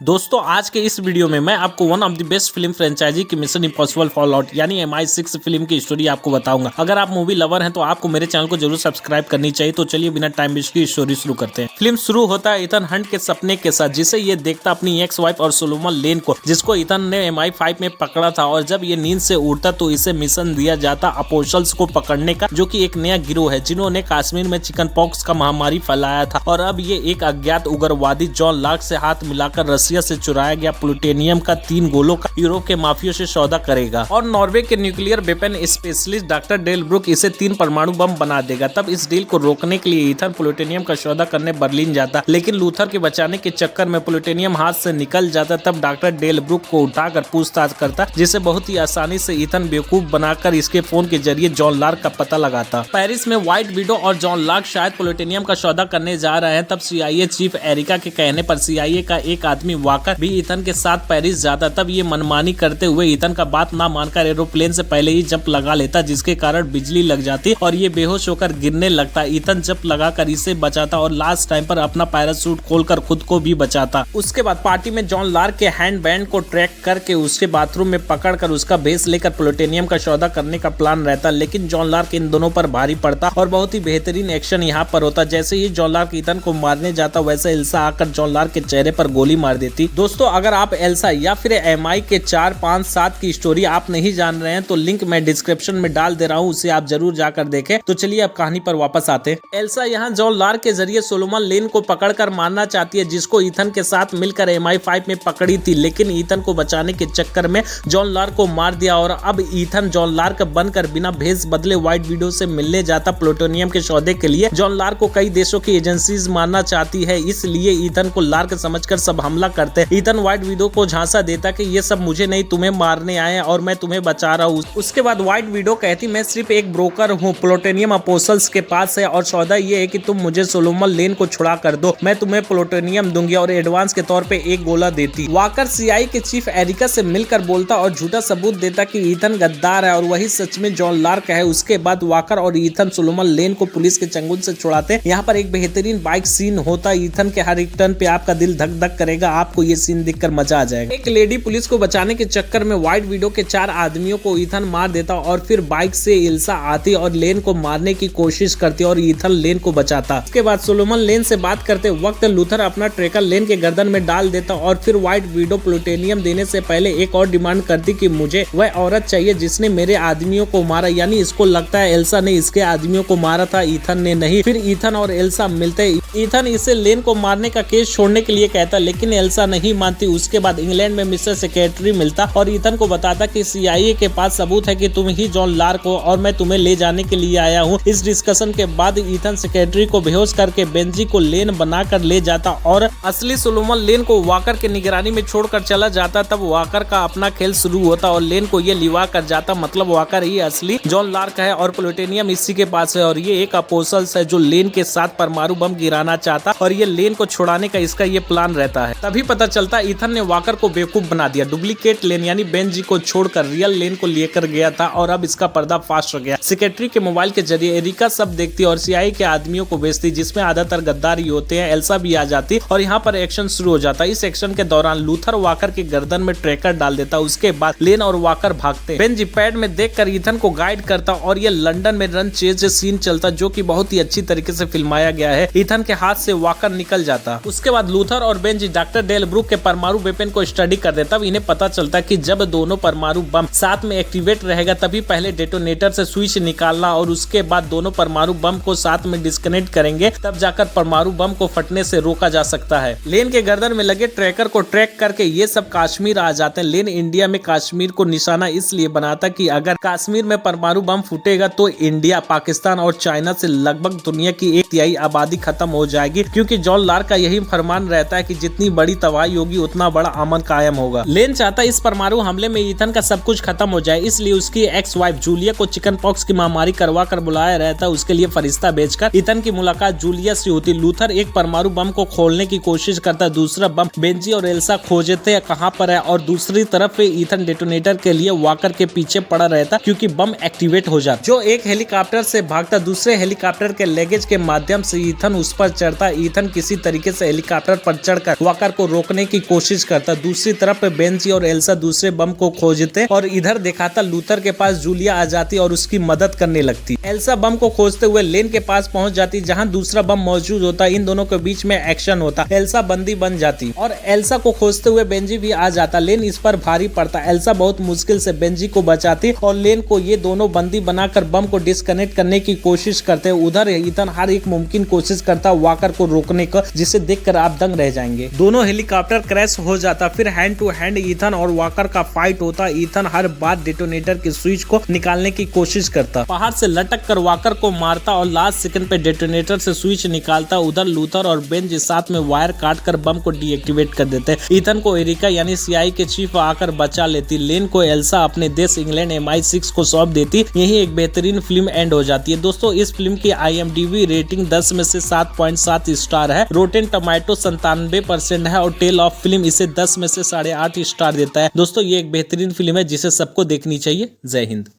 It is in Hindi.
दोस्तों आज के इस वीडियो में मैं आपको one of the best film franchise की मिशन इम्पॉसिबल फॉलआउट यानी MI6 फिल्म की स्टोरी आपको बताऊंगा। अगर आप मूवी लवर हैं तो आपको मेरे चैनल को जरूर सब्सक्राइब करनी चाहिए। तो चलिए बिना टाइम वेस्ट की स्टोरी शुरू करते हैं। फिल्म शुरू होता है इथन हंट के सपने के साथ, जिसे ये देखता अपनी एक्स वाइफ और सोलोमन लेन को, जिसको इथन ने MI5 में पकड़ा था। और जब ये नींद से उठता तो इसे मिशन दिया जाता अपोस्टल्स को पकड़ने का, जो कि एक नया गिरोह है जिन्होंने कश्मीर में चिकन पॉक्स का महामारी फैलाया था। और अब ये एक अज्ञात उग्रवादी जॉन लार्क से हाथ मिलाकर रसिया से चुराया गया प्लूटोनियम का 3 गोलों का यूरोप के माफियों से सौदा करेगा। और नॉर्वे के nuclear weapon specialist doctor Dale Brook इसे 3 परमाणु बम बना देगा। तब इस डील को रोकने के लिए इथन प्लूटोनियम का सौदा करने बर्लिन जाता, लेकिन लूथर के बचाने के चक्कर में प्लूटोनियम हाथ से निकल जाता। तब डॉक्टर डेल ब्रुक को उठाकर पूछताछ करता, जिसे बहुत ही आसानी से इथन बेवकूफ बनाकर इसके फोन के जरिए जॉन लार्क का पता लगाता। पेरिस में व्हाइट विडो और जॉन लार्क शायद प्लूटोनियम का सौदा करने जा रहे हैं। तब CIA चीफ एरिका के कहने पर CIA का एक आदमी वाकर भी इथन के साथ पेरिस जाता। तब ये मनमानी करते हुए इथन का बात ना मानकर एरोप्लेन से पहले ही जंप लगा लेता, जिसके कारण बिजली लग जाती और ये बेहोश होकर गिरने लगता। इथन जंप लगाकर इसे बचाता और लास्ट टाइम पर अपना पैराशूट खोलकर खुद को भी बचाता। उसके बाद पार्टी में जॉन लार्क के हैंड बैंड को ट्रैक करके उसके बाथरूम में पकड़कर उसका भेस लेकर प्लूटोनियम का सौदा करने का प्लान रहता। लेकिन जॉन लार्क इन दोनों पर भारी पड़ता और बहुत ही बेहतरीन एक्शन यहाँ पर होता। जैसे ही जॉन लार्क इथन को मारने जाता, वैसे एल्सा आकर जॉन लार्क के चेहरे पर गोली मार देती। दोस्तों अगर आप एल्सा या फिर MI के 4, 5, 7 की स्टोरी आप नहीं जान रहे हैं तो लिंक मैं डिस्क्रिप्शन में डाल दे रहा हूँ, उसे आप जरूर जाकर देखें। तो चलिए अब कहानी पर वापस आते हैं। एल्सा यहाँ जॉन लार्क के जरिए सोलोमन लेन को पकड़कर मारना चाहती है, जिसको इथन के साथ मिलकर MI5 में पकड़ी थी। लेकिन इथन को बचाने के चक्कर में जॉन लार्क को मार दिया और अब इथन जॉन लार्क बनकर बिना भेस बदले व्हाइट विडो से मिलने जाता प्लूटोनियम के सौदे के लिए। जॉन लार्क को कई देशों की एजेंसीज मारना चाहती है, इसलिए इथन को लार्क समझकर सब हमला करते हैं। इथन व्हाइट विडो को झांसा देता कि ये सब मुझे नहीं, तुम्हें मारने आए और मैं तुम्हें बचा रहा हूँ। उसके बाद व्हाइट विडो कहती, मैं सिर्फ एक ब्रोकर हूँ, प्लूटोनियम अपोस्टल्स के पास है और सौदा ये है कि तुम मुझे सोलोमन लेन को छुड़ा कर दो, मैं तुम्हें प्लूटोनियम दूंगी। और एडवांस के तौर पे 1 गोला देती। वाकर CIA के चीफ एरिका से मिलकर बोलता और झूठा सबूत देता कि इथन गद्दार है और वही सच में जॉन लार्क है। उसके बाद वाकर और इथन सोलोमन लेन को पुलिस के चंगुल से छुड़ाते। यहाँ पर एक बेहतरीन बाइक सीन होता। इथन के हर एक टर्न पे आपका दिल धक धक करेगा, आपको ये सीन देखकर मजा आ जाएगा। एक लेडी पुलिस को बचाने के चक्कर में व्हाइट विडो के 4 आदमियों को इथन मार देता और फिर बाइक से एल्सा आती और लेन को मारने की कोशिश करती और इथन लेन को बचाता। उसके बाद सोलोमन लेन से बात करते वक्त लूथर अपना ट्रेकर लेन के गर्दन में डाल देता और फिर व्हाइट विडो प्लूटोनियम देने से पहले एक और डिमांड करती कि मुझे वह औरत चाहिए जिसने मेरे आदमियों को मारा। यानी इसको लगता है एल्सा ने इसके आदमियों को मारा था, इथन ने नहीं। फिर इथन और एल्सा मिलते। इथन इसे लेन को मारने का केस छोड़ने के लिए कहता, लेकिन एल्सा नहीं मानती। उसके बाद इंग्लैंड में मिस्टर सेक्रेटरी मिलता और इथन को बताता कि CIA के पास सबूत है कि तुम ही जॉन लार्क हो और मैं तुम्हें ले जाने के लिए आया हूँ। इस डिस्कशन के बाद इथन सेक्रेटरी को बेहोश करके बेंजी को लेन बनाकर ले जाता और असली सोलोमन लेन को वाकर के निगरानी में छोड़कर चला जाता। तब वाकर का अपना खेल शुरू होता और लेन को ये लिवा कर जाता, मतलब वाकर ही असली जॉन लार्क है और प्लूटोनियम इसी के पास है और ये एक अपोस्टल्स है जो लेन के साथ परमाणु बम गिराना चाहता और ये लेन को छुड़ाने का इसका ये प्लान रहता है। तभी पता चलता इथन ने वाकर को बेवकूफ बना दिया। डुप्लीकेट लेन यानी बेंजी को छोड़कर रियल लेन को लेकर गया था और अब इसका पर्दाफाश हो गया। सेक्रेटरी के मोबाइल के जरिए एरिका सब देखती और CIA के आदमियों को भेजती, जिसमें ज्यादातर गद्दार ही होते हैं। एल्सा भी आ जाती और यहाँ पर एक्शन शुरू हो जाता। इस एक्शन के दौरान लूथर वाकर के गर्दन में ट्रैकर डाल देता। उसके बाद लेन और वाकर भागते। बेंजी पैड में देखकर इथन को गाइड करता और ये लंदन में रन चेज सीन चलता, जो कि बहुत ही अच्छी तरीके से फिल्माया गया है। इथन के हाथ से वाकर निकल जाता। उसके बाद लूथर और बेंजी डॉक्टर डेल ब्रुक के परमाणु वेपन को स्टडी कर देता। इन्हें पता चलता कि जब दोनों परमाणु बम साथ में एक्टिवेट रहेगा तभी पहले डेटोनेटर से स्विच निकालना और उसके बाद दोनों परमाणु बम को साथ में डिस्कनेक्ट करेंगे, तब जाकर परमाणु बम को फटने से रोका जा सकता है। लेन के गर्दन में लगे ट्रैकर को ट्रैक करके ये सब कश्मीर आ जाते हैं। लेन इंडिया में कश्मीर को निशाना इसलिए बनाता कि अगर कश्मीर में परमाणु बम फूटेगा तो इंडिया, पाकिस्तान और चाइना से लगभग दुनिया की 1/3 आबादी खत्म हो जाएगी, क्योंकि जॉन लार्क का यही फरमान रहता है कि जितनी बड़ी तबाही होगी उतना बड़ा अमन कायम होगा। लेन चाहता इस परमाणु हमले में इथन का सब कुछ खत्म हो जाए, इसलिए उसकी एक्स वाइफ जूलिया को चिकन पॉक्स की महामारी करवा कर बुलाया रहता। उसके लिए फरिश्ता भेजकर इथन की मुलाकात जूलिया से होती। लूथर एक परमाणु बम को खोलने की कोशिश करता, दूसरा बम बेंजी और एल्सा खोजते कहाँ पर है और दूसरी तरफ इथन डेटोनेटर के लिए वाकर के पीछे पड़ा रहता, क्योंकि बम एक्टिवेट हो जाता। जो एक हेलीकॉप्टर से भागता, दूसरे हेलीकॉप्टर के लेगेज के माध्यम से इथन उस पर चढ़ता। इथन किसी तरीके से हेलीकॉप्टर पर चढ़कर वाकर को रोकने की कोशिश करता। दूसरी तरफ बेंजी और एल्सा दूसरे बम को खोजते और इधर दिखाता लूथर के पास जूलिया आ जाती और उसकी मदद करने लगती। एल्सा बम को खोजते हुए लेन के पास पहुंच जाती जहां दूसरा बम मौजूद होता। इन दोनों के बीच में एक्शन होता। एल्सा बंदी बन जाती और एल्सा को खोजते हुए बेंजी भी आ जाता। लेन इस पर भारी पड़ता। एल्सा बहुत मुश्किल से बेंजी को बचाती और लेन को ये दोनों बंदी बनाकर बम को डिस्कनेक्ट करने की कोशिश करते। उधर ईथन हर एक मुमकिन कोशिश करता वॉकर को रोकने का, जिसे देखकर आप दंग रह जाएंगे। दोनों हेलीकॉप्टर क्रैश हो जाता। फिर हैंड टू हैंड ईथन और वॉकर का फाइट होता। ईथन हर बार डेटोनेटर की स्विच को निकालने की कोशिश करता। पहाड़ से लटक कर वॉकर को मारता और लास्ट सेकंड पे डेटोनेटर से स्विच निकालता। उधर लूथर और बेंज साथ में वायर काट कर बम को डीएक्टिवेट कर देते। ईथन को एरिका यानी सीआई के चीफ आकर बचा लेती। लेन को एल्सा अपने देश इंग्लैंड MI6 को सौंप देती। यही एक बेहतरीन फिल्म एंड हो जाती है। दोस्तों इस फिल्म की IMDb रेटिंग 10 में से 7.7 स्टार है। रोटेन टोमेटो 97% है और टेल ऑफ फिल्म इसे 10 में से 8.5 स्टार देता है। दोस्तों ये एक बेहतरीन फिल्म है जिसे सबको देखनी चाहिए। जय हिंद।